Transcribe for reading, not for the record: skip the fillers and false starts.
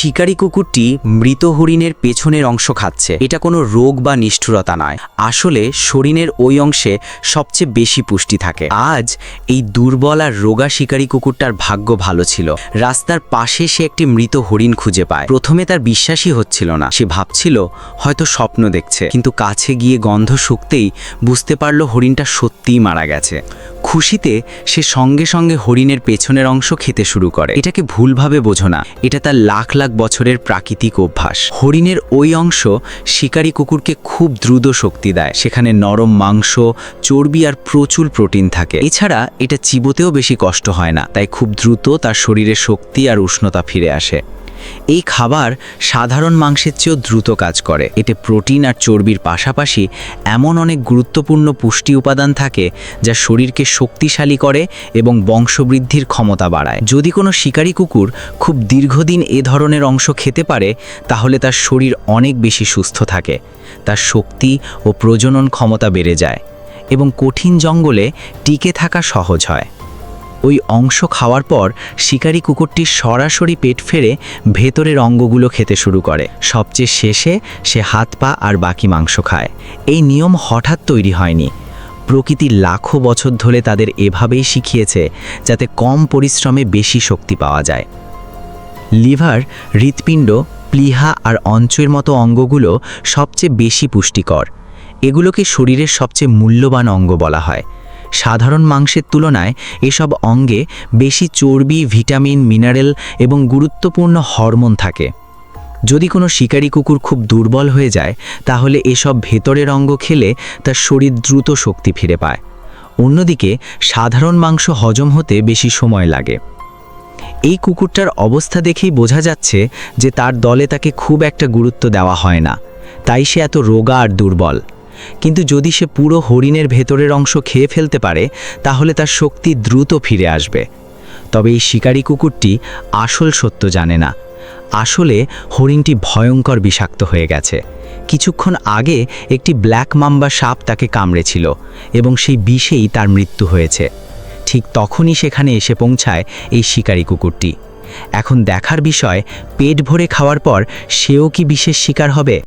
শিকারী কুকুরটি মৃত হরিণের পেছনের অংশ খাচ্ছে। এটা কোনো রোগ বা নিষ্ঠুরতা নয়, আসলে শরীরের ওই অংশে সবচেয়ে বেশি পুষ্টি থাকে। আজ এই দুর্বল আর রোগা শিকারী কুকুরটার ভাগ্য ভালো ছিল। রাস্তার পাশে সে একটি মৃত হরিণ খুঁজে পায়। প্রথমে তার বিশ্বাসই হচ্ছিল না, সে ভাবছিল হয়তো স্বপ্ন দেখছে, কিন্তু কাছে গিয়ে গন্ধ শুকতেই বুঝতে পারল হরিণটা সত্যিই মারা গেছে। খুশিতে সে সঙ্গে সঙ্গে হরিণের পেছনের অংশ খেতে শুরু করে। এটাকে ভুলভাবে বোঝো না, এটা তার লাখ লাখ বছরের প্রাকৃতিক অভ্যাস। হরিণের ওই অংশ শিকারী কুকুরকে খুব দ্রুত শক্তি দেয়। সেখানে নরম মাংস, চর্বি আর প্রচুর প্রোটিন থাকে। এছাড়া এটা চিবোতেও বেশি কষ্ট হয় না, তাই খুব দ্রুত তার শরীরে শক্তি আর উষ্ণতা ফিরে আসে। এই খাবার সাধারণ মাংসের চেয়েও দ্রুত কাজ করে। এতে প্রোটিন আর চর্বির পাশাপাশি এমন অনেক গুরুত্বপূর্ণ পুষ্টি উপাদান থাকে যা শরীরকে শক্তিশালী করে এবং বংশবৃদ্ধির ক্ষমতা বাড়ায়। যদি কোনো শিকারী কুকুর খুব দীর্ঘদিন এ ধরনের অংশ খেতে পারে, তাহলে তার শরীর অনেক বেশি সুস্থ থাকে, তার শক্তি ও প্রজনন ক্ষমতা বেড়ে যায় এবং কঠিন জঙ্গলে টিকে থাকা সহজ হয়। ওই অংশ খাওয়ার পর শিকারী কুকুরটি সরাসরি পেট ফেরে ভেতরের অঙ্গগুলো খেতে শুরু করে। সবচেয়ে শেষে সে হাত পা আর বাকি মাংস খায়। এই নিয়ম হঠাৎ তৈরি হয়নি, প্রকৃতি লাখো বছর ধরে তাদের এভাবেই শিখিয়েছে, যাতে কম পরিশ্রমে বেশি শক্তি পাওয়া যায়। লিভার, হৃৎপিণ্ড, প্লীহা আর অঞ্চের মতো অঙ্গগুলো সবচেয়ে বেশি পুষ্টিকর। এগুলোকে শরীরের সবচেয়ে মূল্যবান অঙ্গ বলা হয়। সাধারণ মাংসের তুলনায় এসব অঙ্গে বেশি চর্বি, ভিটামিন, মিনারেল এবং গুরুত্বপূর্ণ হরমোন থাকে। যদি কোনো শিকারী কুকুর খুব দুর্বল হয়ে যায়, তাহলে এসব ভেতরের অঙ্গ খেলে তার শরীর দ্রুত শক্তি ফিরে পায়। অন্যদিকে সাধারণ মাংস হজম হতে বেশি সময় লাগে। এই কুকুরটার অবস্থা দেখেই বোঝা যাচ্ছে যে তার দলে তাকে খুব একটা গুরুত্ব দেওয়া হয় না, তাই সে এত রোগা আর দুর্বল। কিন্তু যদি সে পুরো হরিণের ভেতরের অংশ খেয়ে ফেলতে পারে, তাহলে তার শক্তি দ্রুত ফিরে আসবে। তবে এই শিকারী কুকুরটি আসল সত্য জানে না। আসলে হরিণটি ভয়ঙ্কর বিষাক্ত হয়ে গেছে। কিছুক্ষণ আগে একটি ব্ল্যাক মাম্বা সাপ তাকে কামড়েছিল এবং সেই বিষেই তার মৃত্যু হয়েছে। ঠিক তখনই সেখানে এসে পৌঁছায় এই শিকারী কুকুরটি। এখন দেখার বিষয়, পেট ভরে খাওয়ার পর সেও কি বিষের শিকার হবে।